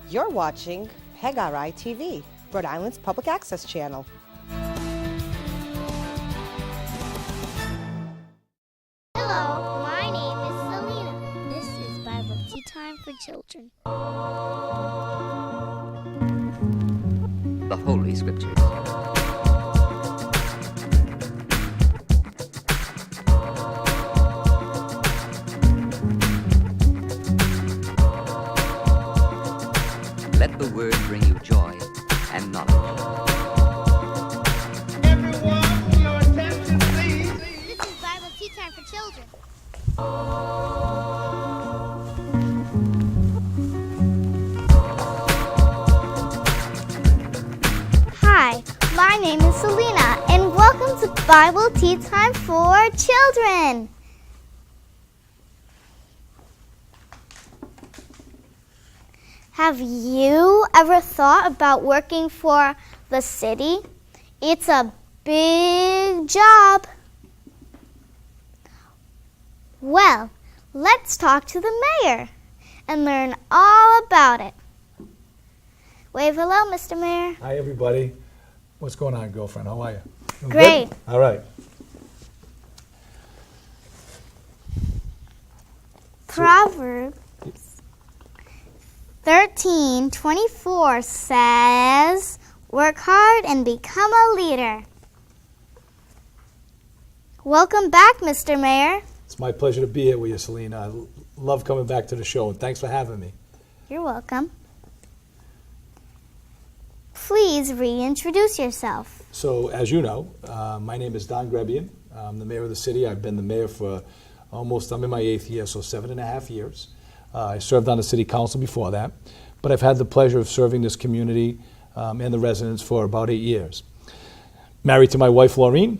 You're watching PEGRI TV, Rhode Island's public access channel. Hello, my name is Selena. This is Bible Tea Time for Children. The Holy Scriptures. Let the word bring you joy and knowledge. Everyone, your attention, please. This is Bible Tea Time for Children. Hi, my name is Selena, and welcome to Bible Tea Time for Children. Have you ever thought about working for the city? It's a big job. Well, let's talk to the mayor and learn all about it. Wave hello, Mr. Mayor. Hi, everybody. What's going on, girlfriend? How are you? Doing Great. Good? All right. Proverbs 13:24 says, "Work hard and become a leader." Welcome back, Mr. Mayor. It's my pleasure to be here with you, Selena. I love coming back to the show, and thanks for having me. You're welcome. Please reintroduce yourself. So, as you know, my name is Don Grebien. I'm the mayor of the city. I've been the mayor for I'm in my 8th year, so 7.5 years. I served on the city council before that, but I've had the pleasure of serving this community and the residents for about 8 years. Married to my wife, Laureen.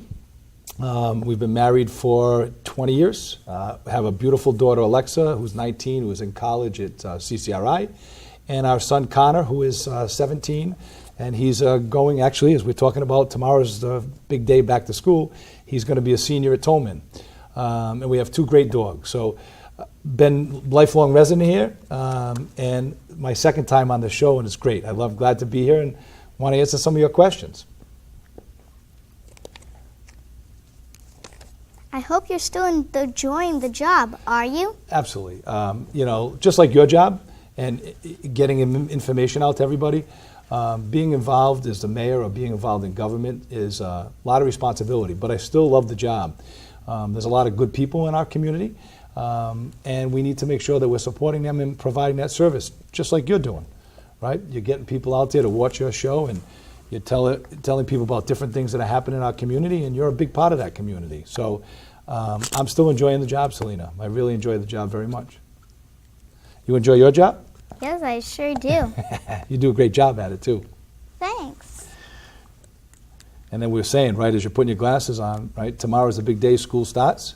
We've been married for 20 years. Have a beautiful daughter, Alexa, who's 19, who is in college at CCRI, and our son, Connor, who is 17, and he's going, actually, as we're talking about, tomorrow's the big day back to school, he's going to be a senior at Tolman. And we have 2 great dogs. So, been lifelong resident here, and my second time on the show, and it's great. Glad to be here and want to answer some of your questions. I hope you're still enjoying the job, are you? Absolutely. Just like your job and getting information out to everybody, being involved as the mayor or being involved in government is a lot of responsibility, but I still love the job. There's a lot of good people in our community, and we need to make sure that we're supporting them and providing that service, just like you're doing, right? You're getting people out there to watch your show, and you're telling people about different things that are happening in our community, and you're a big part of that community. So I'm still enjoying the job, Selena. I really enjoy the job very much. You enjoy your job? Yes, I sure do. You do a great job at it, too. Thanks. And then we were saying, right, as you're putting your glasses on, right, tomorrow's the big day school starts,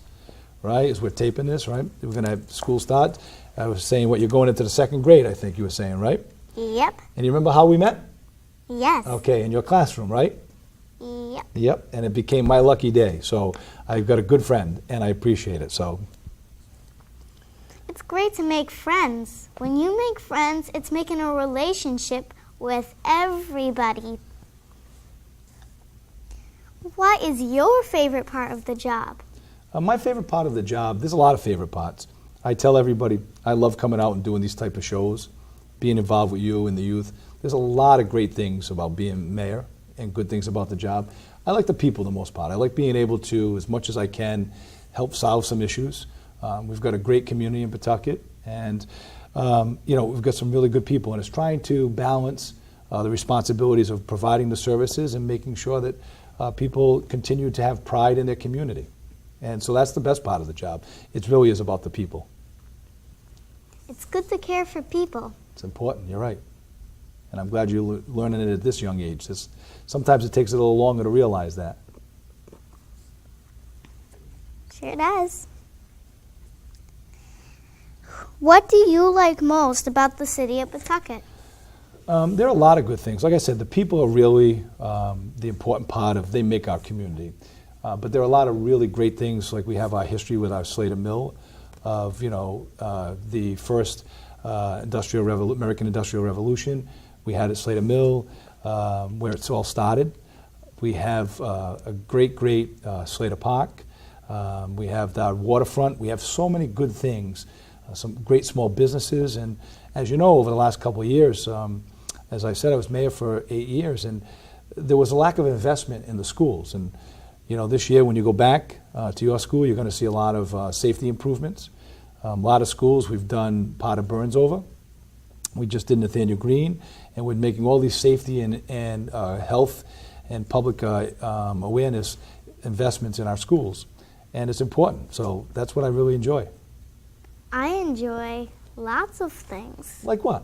right, as we're taping this, right? We're going to have school start. I was saying what you're going into the 2nd grade, I think you were saying, right? Yep. And you remember how we met? Yes. Okay, in your classroom, right? Yep. Yep, and it became my lucky day. So I've got a good friend, and I appreciate it. So It's great to make friends. When you make friends, it's making a relationship with everybody. What is your favorite part of the job? my favorite part of the job, there's a lot of favorite parts. I tell everybody I love coming out and doing these type of shows, being involved with you and the youth. There's a lot of great things about being mayor and good things about the job. I like the people the most part. I like being able to, as much as I can, help solve some issues. We've got a great community in Pawtucket, and we've got some really good people, and it's trying to balance the responsibilities of providing the services and making sure that people continue to have pride in their community. And so that's the best part of the job. It really is about the people. It's good to care for people. It's important, you're right. And I'm glad you're learning it at this young age. Sometimes it takes a little longer to realize that. Sure does. What do you like most about the city of Pawtucket? There are a lot of good things. Like I said, the people are really the important part of, they make our community. But there are a lot of really great things, like we have our history with our Slater Mill of, the first American Industrial Revolution. We had at Slater Mill, where it's all started. We have a great Slater Park. We have the waterfront. We have so many good things, some great small businesses. And as you know, over the last couple of years, as I said, I was mayor for 8 years, and there was a lack of investment in the schools. And this year, when you go back to your school, you're going to see a lot of safety improvements. A lot of schools, we've done part of Burns over. We just did Nathaniel Green, and we're making all these safety and health and public awareness investments in our schools. And it's important, so that's what I really enjoy. I enjoy lots of things. Like what?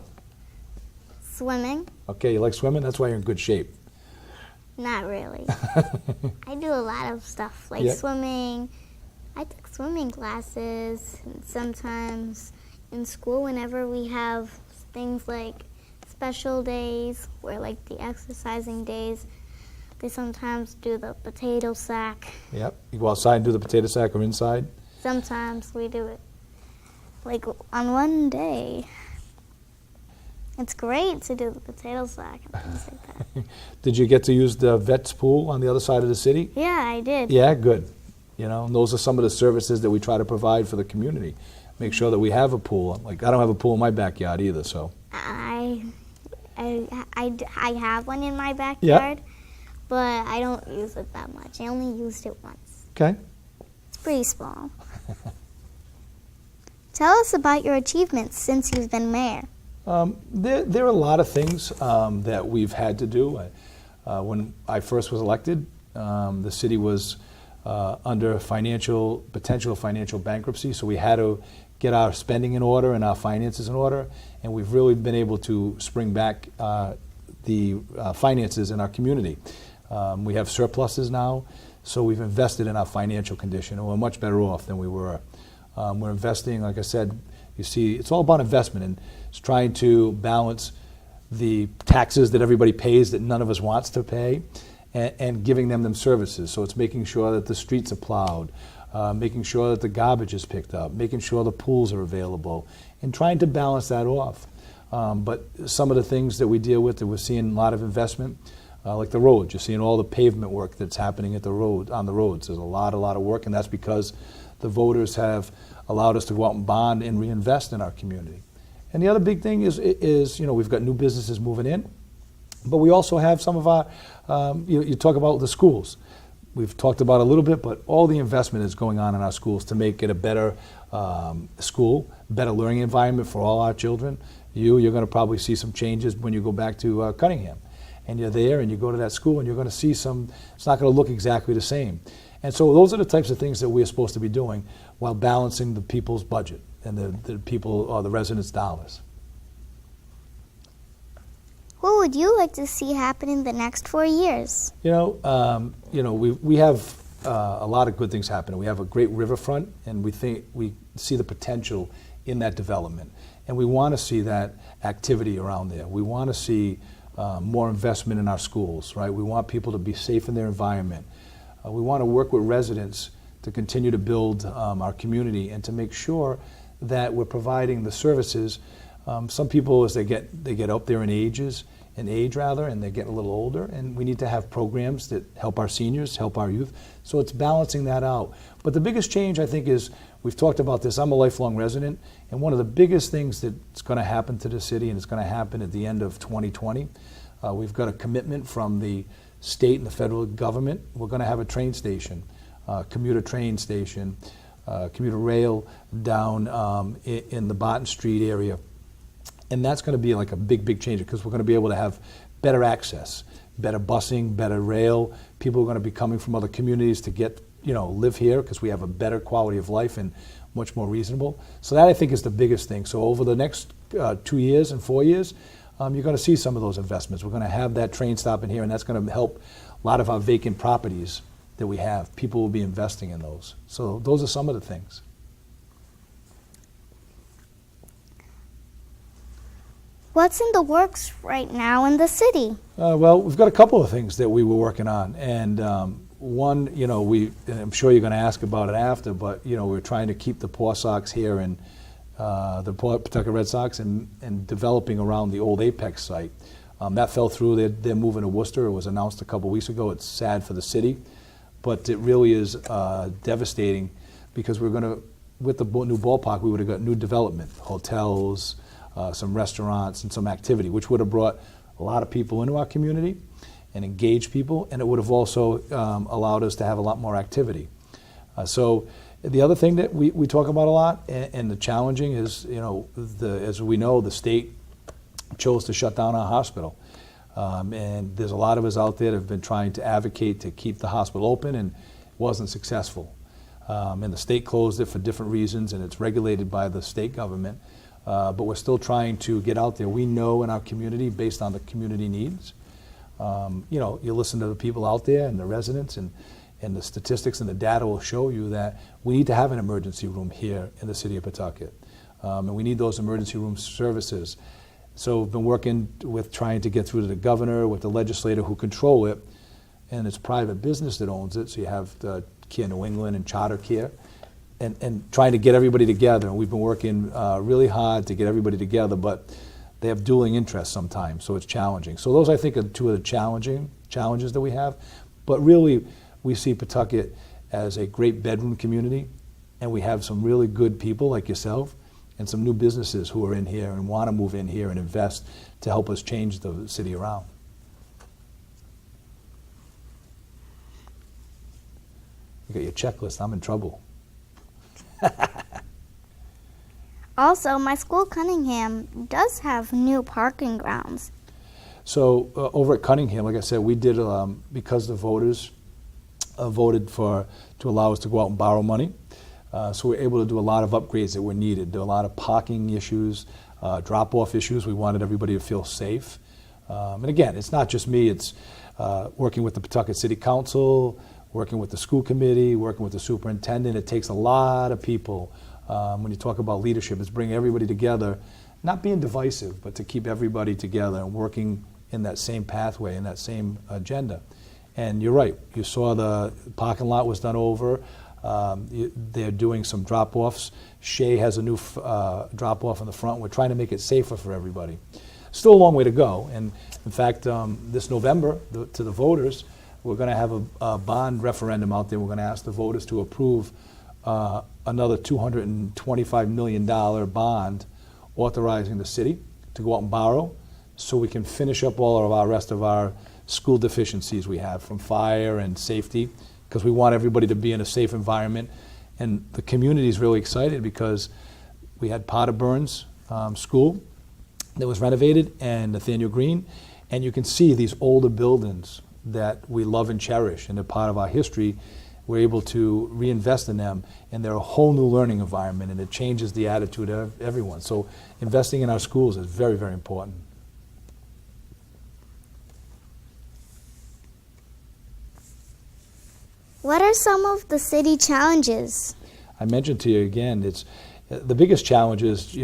Swimming. Okay, you like swimming? That's why you're in good shape. Not really. I do a lot of stuff, like Yeah. swimming. I take swimming classes, and sometimes in school, whenever we have things like special days, or like the exercising days, they sometimes do the potato sack. Yep. You go outside and do the potato sack or inside? Sometimes we do it like on one day. It's great to do the potato sack and things like that. Did you get to use the vet's pool on the other side of the city? Yeah, I did. Yeah, good. And those are some of the services that we try to provide for the community. Make sure that we have a pool. Like, I don't have a pool in my backyard either, so. I have one in my backyard, but I don't use it that much. I only used it once. Okay. It's pretty small. Tell us about your achievements since you've been mayor. There are a lot of things that we've had to do. When I first was elected, the city was under potential financial bankruptcy, so we had to get our spending in order and our finances in order, and we've really been able to spring back the finances in our community. We have surpluses now, so we've invested in our financial condition, and we're much better off than we were. We're investing, like I said, you see, it's all about investment, and it's trying to balance the taxes that everybody pays that none of us wants to pay, and giving them services. So it's making sure that the streets are plowed, making sure that the garbage is picked up, making sure the pools are available, and trying to balance that off. But some of the things that we deal with, that we're seeing a lot of investment, like the roads. You're seeing all the pavement work that's happening on the roads. There's a lot of work, and that's because the voters have allowed us to go out and bond and reinvest in our community. And the other big thing is we've got new businesses moving in, but we also have some of our, you talk about the schools. We've talked about a little bit, but all the investment is going on in our schools to make it a better school, better learning environment for all our children. You're going to probably see some changes when you go back to Cunningham. And you're there and you go to that school and you're going to see it's not going to look exactly the same. And so those are the types of things that we're supposed to be doing while balancing the people's budget and the people or the residents' dollars. What would you like to see happen in the next 4 years? We have a lot of good things happening. We have a great riverfront, and we see the potential in that development. And we want to see that activity around there. We want to see more investment in our schools, right? We want people to be safe in their environment. We want to work with residents to continue to build our community and to make sure that we're providing the services. Some people, as they get up there in age, and they're getting a little older, and we need to have programs that help our seniors, help our youth. So it's balancing that out. But the biggest change, I think, is, we've talked about this, I'm a lifelong resident, and one of the biggest things that's going to happen to the city, and it's going to happen at the end of 2020, we've got a commitment from the state and the federal government. We're going to have a train station, commuter train station, commuter rail down in the Barton Street area. And that's going to be like a big change, because we're going to be able to have better access, better busing, better rail. People are going to be coming from other communities to live here, because we have a better quality of life and much more reasonable. So that, I think, is the biggest thing. So over the next 2 years and 4 years, you're going to see some of those investments. We're going to have that train stop in here, and that's going to help a lot of our vacant properties that we have. People will be investing in those. So those are some of the things. What's in the works right now in the city? Well, we've got a couple of things that we were working on, and one, and I'm sure you're going to ask about it after, but we're trying to keep the Paw Sox here and the Pawtucket Red Sox, and developing around the old Apex site. That fell through. They're moving to Worcester. It was announced a couple weeks ago. It's sad for the city, but it really is devastating because we're going to, with the new ballpark, we would have got new development, hotels, some restaurants, and some activity, which would have brought a lot of people into our community and engaged people, and it would have also allowed us to have a lot more activity. So the other thing that we talk about a lot, and the challenging is, as we know, the state chose to shut down our hospital. And there's a lot of us out there that have been trying to advocate to keep the hospital open, and wasn't successful. And the state closed it for different reasons, and it's regulated by the state government. But we're still trying to get out there. We know in our community, based on the community needs, you listen to the people out there and the residents, and the statistics and the data will show you that we need to have an emergency room here in the city of Pawtucket. And we need those emergency room services. So we've been working with trying to get through to the governor, with the legislator who control it, and it's private business that owns it. So you have the Care New England and Charter Care, and trying to get everybody together. And we've been working really hard to get everybody together, but they have dueling interests sometimes, so it's challenging. So those, I think, are two of the challenges that we have. But really, we see Pawtucket as a great bedroom community, and we have some really good people like yourself, and some new businesses who are in here and want to move in here and invest to help us change the city around. You got your checklist. I'm in trouble. Also, my school, Cunningham, does have new parking grounds. So over at Cunningham, like I said, we did, because the voters voted to allow us to go out and borrow money. So we're able to do a lot of upgrades that were needed. There were a lot of parking issues, drop-off issues. We wanted everybody to feel safe. And again, it's not just me. It's working with the Pawtucket City Council, working with the school committee, working with the superintendent. It takes a lot of people. When you talk about leadership, it's bringing everybody together, not being divisive, but to keep everybody together and working in that same pathway, in that same agenda. And you're right. You saw the parking lot was done over. They're doing some drop-offs. Shea has a new drop-off in the front. We're trying to make it safer for everybody. Still a long way to go. And in fact, this November, to the voters, we're going to have a bond referendum out there. We're going to ask the voters to approve another $225 million bond authorizing the city to go out and borrow so we can finish up all of our rest of our school deficiencies we have from fire and safety, because we want everybody to be in a safe environment. And the community is really excited because we had Potter Burns School that was renovated, and Nathaniel Green, and you can see these older buildings that we love and cherish, and they're part of our history. We're able to reinvest in them, and they're a whole new learning environment, and it changes the attitude of everyone. So investing in our schools is very, very important. What are some of the city challenges? I mentioned to you again, it's the biggest challenge is,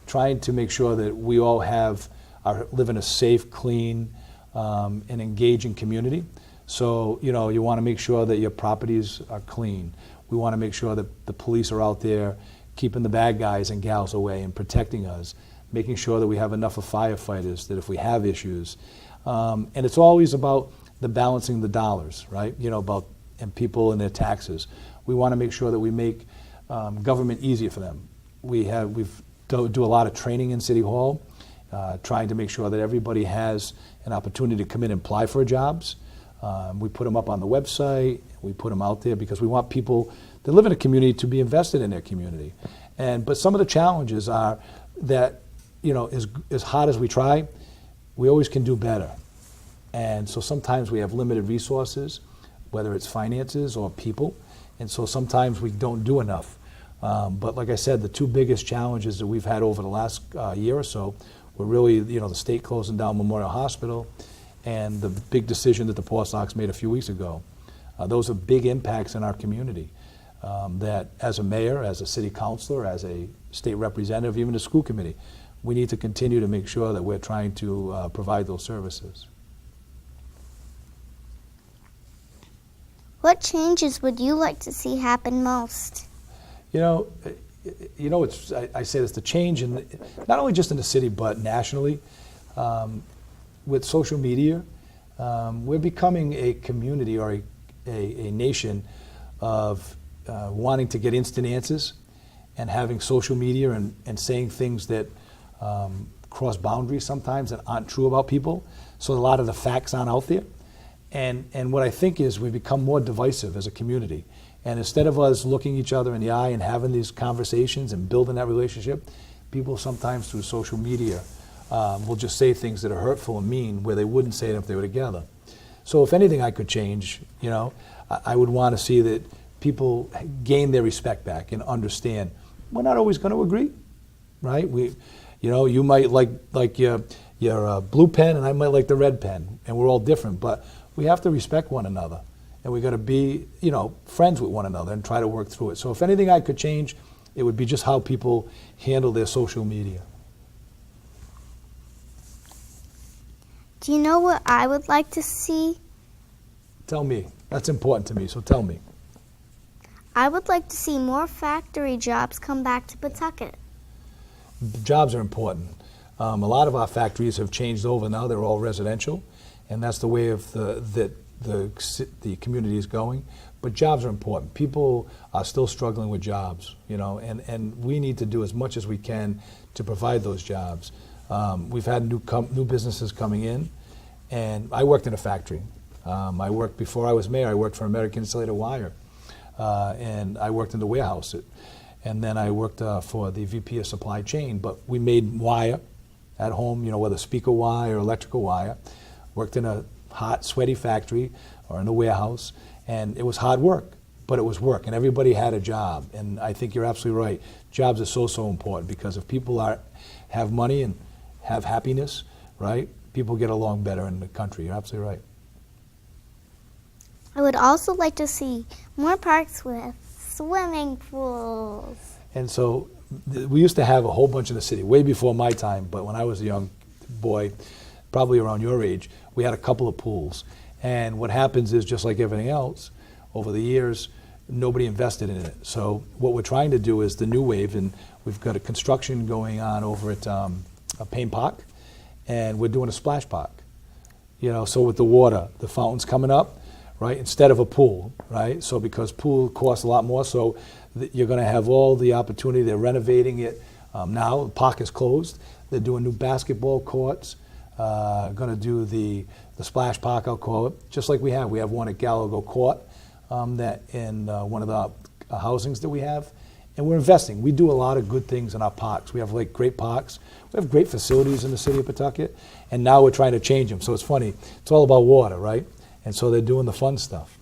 trying to make sure that we all live in a safe, clean, and engaging community. So, you want to make sure that your properties are clean. We want to make sure that the police are out there keeping the bad guys and gals away and protecting us, making sure that we have enough of firefighters that if we have issues. And it's always about the balancing the dollars, right? And people and their taxes. We want to make sure that we make government easier for them. We've do a lot of training in City Hall, trying to make sure that everybody has an opportunity to come in and apply for jobs. We put them up on the website. We put them out there because we want people that live in a community to be invested in their community. But some of the challenges are that, as hard as we try, we always can do better. And so sometimes we have limited resources, whether it's finances or people, and so sometimes we don't do enough. But like I said, the two biggest challenges that we've had over the last year or so were really, the state closing down Memorial Hospital and the big decision that the Paw Sox made a few weeks ago. Those are big impacts in our community that as a mayor, as a city councilor, as a state representative, even the school committee, we need to continue to make sure that we're trying to provide those services. What changes would you like to see happen most? you know, I say this, the change in, not only just in the city, but nationally, with social media, we're becoming a community or a nation of wanting to get instant answers and having social media and saying things that cross boundaries sometimes and aren't true about people. So a lot of the facts aren't out there. And what I think is we've become more divisive as a community. And instead of us looking each other in the eye and having these conversations and building that relationship, people sometimes through social media will just say things that are hurtful and mean where they wouldn't say it if they were together. So if anything I could change, you know, I would want to see that people gain their respect back and understand we're not always going to agree, right? You know, you might like your blue pen and I might like the red pen, and we're all different, but we have to respect one another, and we got to be, you know, friends with one another and try to work through it. So if anything I could change, it would be just how people handle their social media. Do you know what I would like to see? Tell me. That's important to me, so tell me. I would like to see more factory jobs come back to Pawtucket. Jobs are important. A lot of our factories have changed over now. They're all residential, and that's the way of the community is going. But jobs are important. People are still struggling with jobs, you know, and we need to do as much as we can to provide those jobs. We've had new businesses coming in, and I worked in a factory. I worked, before I was mayor, I worked for American Insulated Wire, and I worked in the warehouse. And then I worked for the VP of Supply Chain, but we made wire at home, you know, whether speaker wire or electrical wire. Worked in a hot, sweaty factory or in a warehouse, and it was hard work, but it was work, and everybody had a job. And I think you're absolutely right. Jobs are so important, because if people have money and have happiness, right, people get along better in the country. You're absolutely right. I would also like to see more parks with swimming pools. And so we used to have a whole bunch in the city, way before my time, but when I was a young boy, probably around your age, we had a couple of pools. And what happens is, just like everything else, over the years, nobody invested in it. So what we're trying to do is the new wave, and we've got a construction going on over at Payne Park, and we're doing a splash park. You know, so with the water, the fountains coming up, right, instead of a pool, right? So because pool costs a lot more, so you're going to have all the opportunity. They're renovating it now. The park is closed. They're doing new basketball courts. Going to do the splash park, I'll call it, just like we have. We have one at Gallagher Court, that in one of the housings that we have, and we're investing. We do a lot of good things in our parks. We have like great parks. We have great facilities in the city of Pawtucket, and now we're trying to change them. So it's funny. It's all about water, right? And so they're doing the fun stuff.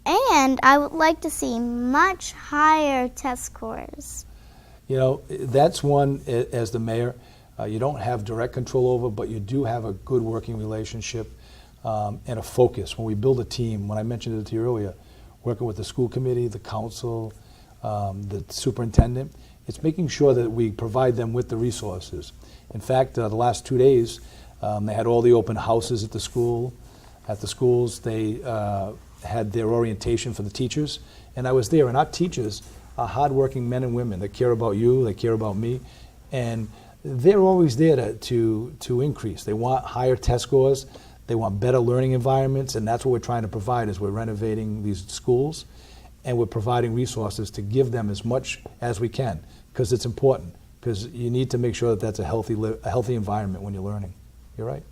And I would like to see much higher test scores. You know, that's one, as the mayor, you don't have direct control over, but you do have a good working relationship and a focus. When we build a team, when I mentioned it to you earlier, working with the school committee, the council, the superintendent, it's making sure that we provide them with the resources. In fact, the last 2 days, they had all the open houses at the school. At the schools, they had their orientation for the teachers, and I was there. And our teachers are hardworking men and women that care about you, they care about me, and they're always there to increase. They want higher test scores, they want better learning environments, and that's what we're trying to provide. Is we're renovating these schools, and we're providing resources to give them as much as we can, because it's important, because you need to make sure that that's a healthy environment when you're learning. You're right.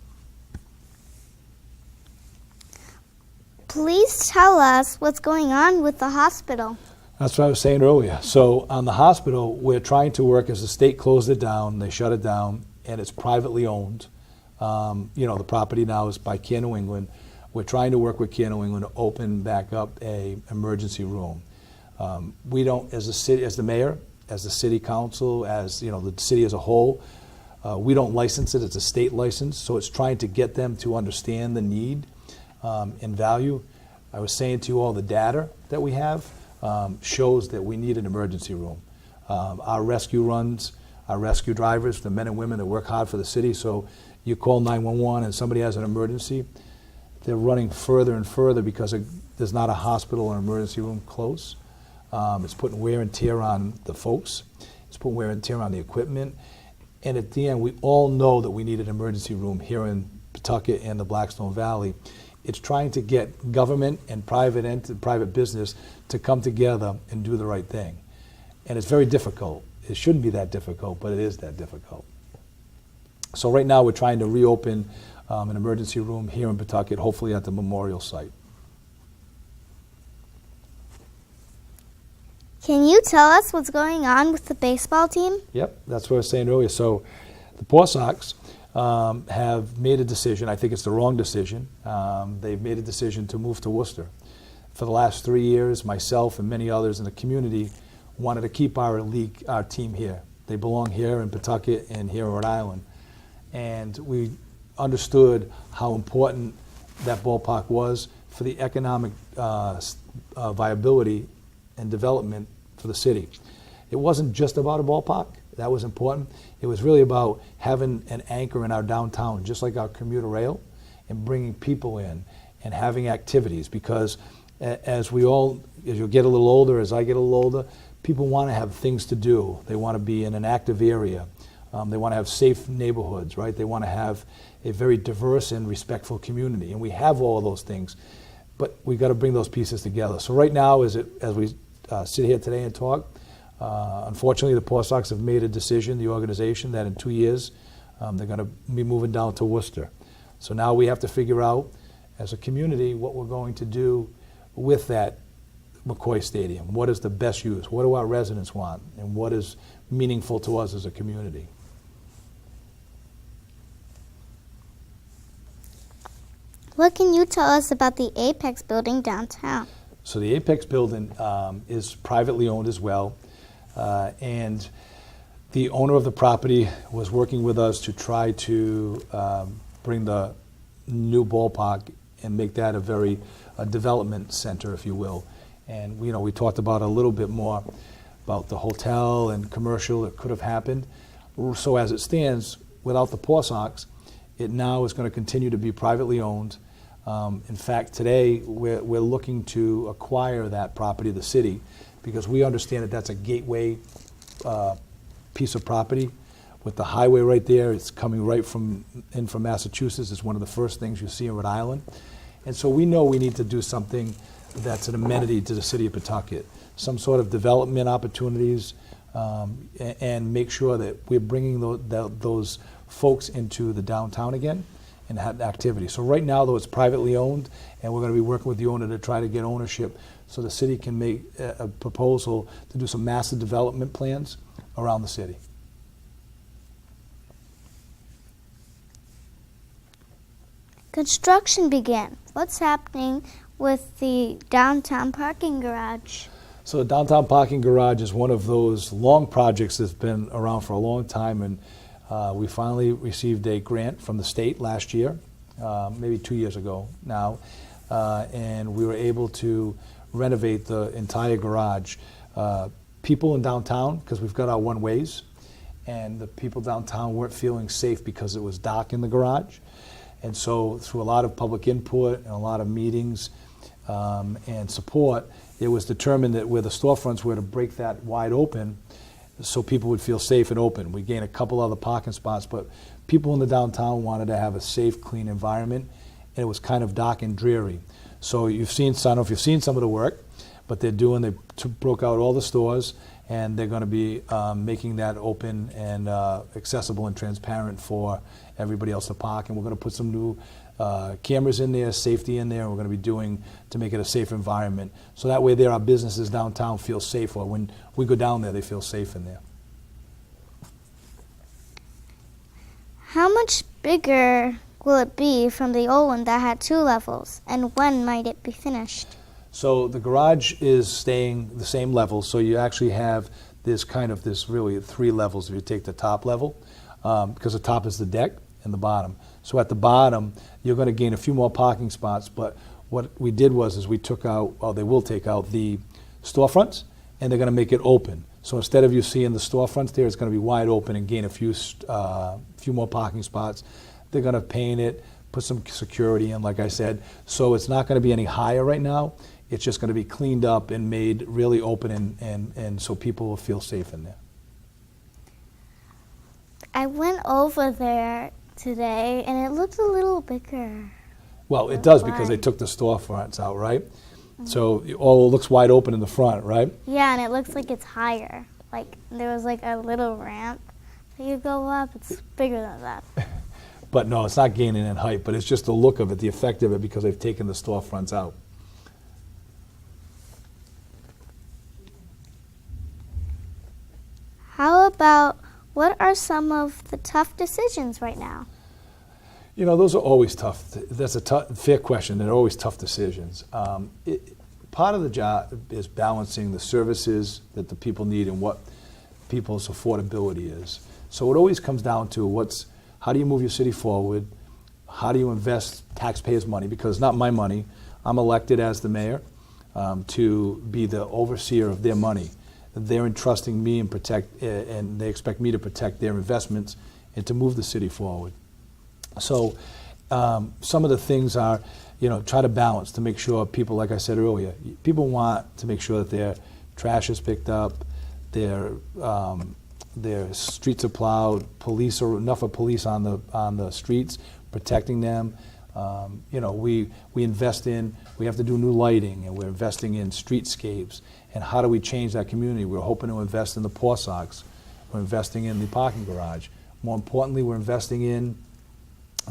Please tell us what's going on with the hospital. That's what I was saying earlier. So on the hospital, we're trying to work, as the state closed it down, they shut it down, and it's privately owned. You know, the property now is by Care New England. We're trying to work with Care New England to open back up a emergency room. We don't, as the city, as the mayor, as the city council, as, you know, the city as a whole, we don't license it. It's a state license, so it's trying to get them to understand the need and value. I was saying to you, all the data that we have shows that we need an emergency room. Our rescue runs, our rescue drivers, the men and women that work hard for the city, so you call 911 and somebody has an emergency, they're running further and further because there's not a hospital or emergency room close. It's putting wear and tear on the folks. It's putting wear and tear on the equipment. And at the end, we all know that we need an emergency room here in Pawtucket and the Blackstone Valley. It's trying to get government and private business to come together and do the right thing. And it's very difficult. It shouldn't be that difficult, but it is that difficult. So right now we're trying to reopen an emergency room here in Pawtucket, hopefully at the memorial site. Can you tell us what's going on with the baseball team? Yep, that's what I was saying earlier. So the Paw Sox have made a decision. I think it's the wrong decision. They've made a decision to move to Worcester. For the last 3 years, myself and many others in the community wanted to keep our team here. They belong here in Pawtucket and here in Rhode Island. And we understood how important that ballpark was for the economic viability and development for the city. It wasn't just about a ballpark. That was important. It was really about having an anchor in our downtown, just like our commuter rail, and bringing people in and having activities. Because as you get a little older, as I get a little older, people want to have things to do. They want to be in an active area. They want to have safe neighborhoods, right? They want to have a very diverse and respectful community. And we have all of those things. But we've got to bring those pieces together. So right now, as we sit here today and talk, unfortunately, the Paw Sox have made a decision, the organization, that in 2 years, they're going to be moving down to Worcester. So now we have to figure out, as a community, what we're going to do with that McCoy Stadium. What is the best use? What do our residents want? And what is meaningful to us as a community? What can you tell us about the Apex building downtown? So the Apex building is privately owned as well. And the owner of the property was working with us to try to bring the new ballpark and make that a development center, if you will. And we talked about a little bit more about the hotel and commercial that could have happened. So as it stands, without the Paw Sox, it now is going to continue to be privately owned. In fact, today we're looking to acquire that property, the city, because we understand that that's a gateway piece of property with the highway right there. It's coming right from Massachusetts. It's one of the first things you see in Rhode Island. And so we know we need to do something that's an amenity to the city of Pawtucket, some sort of development opportunities, and make sure that we're bringing those folks into the downtown again and have activity. So right now, though, it's privately owned, and we're going to be working with the owner to try to get ownership so the city can make a proposal to do some massive development plans around the city. Construction began. What's happening with the downtown parking garage? So the downtown parking garage is one of those long projects that's been around for a long time, and we finally received a grant from the state last year, maybe 2 years ago now, and we were able to renovate the entire garage. People in downtown, because we've got our one-ways, and the people downtown weren't feeling safe because it was dark in the garage. And so through a lot of public input and a lot of meetings and support, it was determined that where the storefronts were to break that wide open so people would feel safe and open. We gained a couple other parking spots, but people in the downtown wanted to have a safe, clean environment, and it was kind of dark and dreary. So I don't know if you've seen some of the work, but they broke out all the stores, and they're going to be making that open and accessible and transparent for everybody else to park. And we're going to put some new cameras in there, safety in there, and we're going to be doing to make it a safe environment. So that way our businesses downtown feel safe, or when we go down there, they feel safe in there. How much bigger will it be from the old one that had 2 levels, and when might it be finished? So the garage is staying the same level, so you actually have this really 3 levels if you take the top level, because the top is the deck and the bottom. So at the bottom, you're going to gain a few more parking spots, but what we did was they will take out the storefronts, and they're going to make it open. So instead of you seeing the storefronts there, it's going to be wide open and gain a few more parking spots. They're going to paint it, put some security in, like I said. So it's not going to be any higher right now. It's just going to be cleaned up and made really open, and so people will feel safe in there. I went over there today, and it looked a little bigger. Well, it does because they took the storefronts out, right? So it all looks wide open in the front, right? Yeah, and it looks like it's higher. Like there was like a little ramp that you go up. It's bigger than that. But no, it's not gaining in height, but it's just the look of it, the effect of it, because they've taken the storefronts out. How about, what are some of the tough decisions right now? You know, those are always tough. That's a fair question. They're always tough decisions. Part of the job is balancing the services that the people need and what people's affordability is. So it always comes down to how do you move your city forward? How do you invest taxpayers' money? Because it's not my money. I'm elected as the mayor to be the overseer of their money. They're entrusting me and they expect me to protect their investments and to move the city forward. So some of the things are, try to balance to make sure people, like I said earlier, people want to make sure that their trash is picked up, their streets are plowed, enough of police on the streets protecting them. We invest we have to do new lighting, and we're investing in streetscapes. And how do we change that community? We're hoping to invest in the Paw Sox. We're investing in the parking garage. More importantly, we're investing in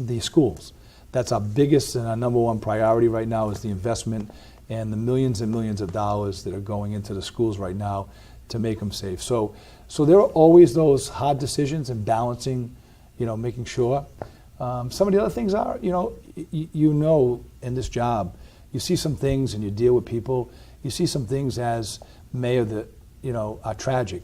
the schools. That's our biggest and our number one priority right now, is the investment and the millions and millions of dollars that are going into the schools right now to make them safe. So there are always those hard decisions and balancing, making sure. Some of the other things are, in this job, you see some things and you deal with people. You see some things as mayor that, are tragic.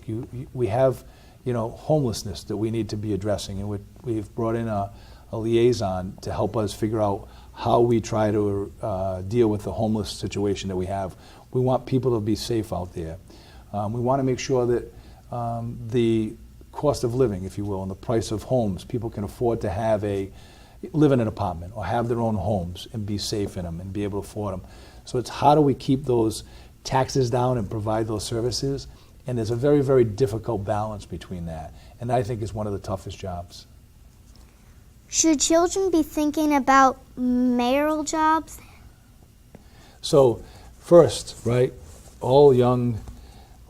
We have, homelessness that we need to be addressing, and we've brought in a liaison to help us figure out how we try to deal with the homeless situation that we have. We want people to be safe out there. We want to make sure that the cost of living, if you will, and the price of homes, people can afford to live in an apartment or have their own homes and be safe in them and be able to afford them. So it's how do we keep those taxes down and provide those services? And there's a very, very difficult balance between that. And I think is one of the toughest jobs. Should children be thinking about mayoral jobs? So first, right, all young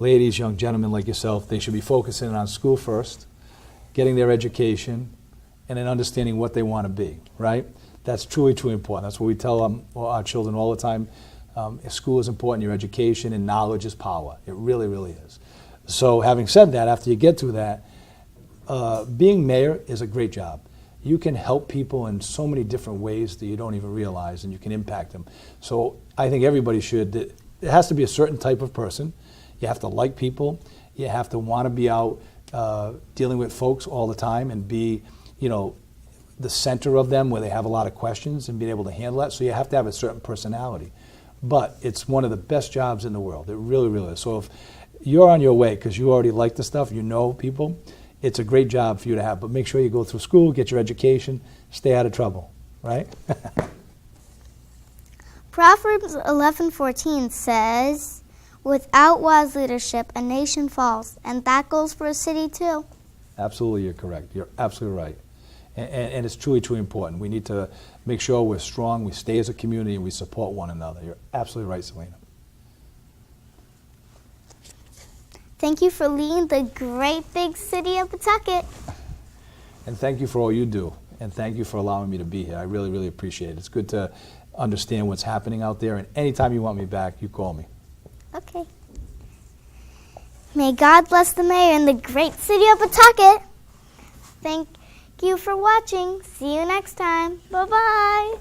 ladies, young gentlemen like yourself, they should be focusing on school first, getting their education, and then understanding what they want to be, right? That's truly, truly important. That's what we tell our children all the time. School is important, your education, and knowledge is power. It really, really is. So having said that, after you get through that, being mayor is a great job. You can help people in so many different ways that you don't even realize, and you can impact them. So I think everybody should. It has to be a certain type of person. You have to like people. You have to want to be out dealing with folks all the time and be, the center of them where they have a lot of questions and being able to handle that. So you have to have a certain personality. But it's one of the best jobs in the world. It really, really is. So if you're on your way because you already like the stuff, people, it's a great job for you to have. But make sure you go through school, get your education, stay out of trouble, right? Proverbs 11:14 says, "Without wise leadership, a nation falls," and that goes for a city too. Absolutely, you're correct. You're absolutely right. And it's truly, truly important. We need to make sure we're strong, we stay as a community, and we support one another. You're absolutely right, Selena. Thank you for leading the great big city of Pawtucket. And thank you for all you do. And thank you for allowing me to be here. I really, really appreciate it. It's good to understand what's happening out there. And anytime you want me back, you call me. Okay. May God bless the mayor and the great city of Pawtucket. Thank you for watching. See you next time. Bye-bye.